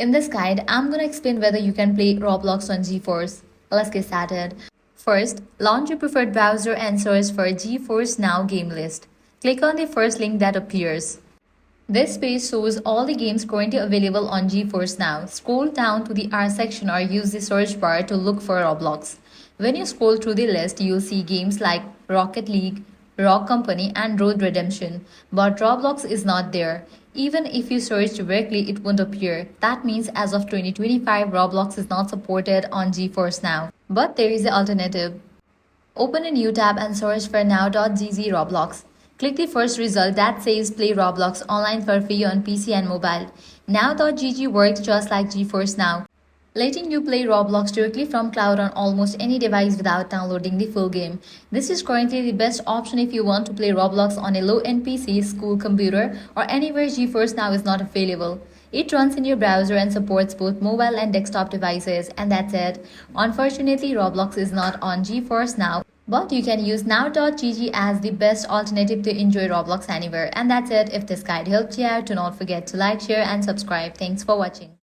In this guide, I'm gonna explain whether you can play Roblox on GeForce. Let's get started. First, launch your preferred browser and search for GeForce NOW game list. Click on the first link that appears. This page shows all the games currently available on GeForce NOW. Scroll down to the R section or use the search bar to look for Roblox. When you scroll through the list, you'll see games like Rocket League, Rock Company, and Road Redemption. But Roblox is not there. Even if you search directly, it won't appear. That means as of 2025, Roblox is not supported on GeForce NOW. But there is an alternative. Open a new tab and search for now.gg Roblox. Click the first result that says Play Roblox online for free on PC and mobile. Now.gg works just like GeForce NOW, letting you play Roblox directly from cloud on almost any device without downloading the full game. This is currently the best option if you want to play Roblox on a low-end PC, school computer, or anywhere GeForce NOW is not available. It runs in your browser and supports both mobile and desktop devices, and that's it. Unfortunately, Roblox is not on GeForce NOW, but you can use now.gg as the best alternative to enjoy Roblox anywhere. And that's it. If this guide helped you out, do not forget to like, share, and subscribe. Thanks for watching.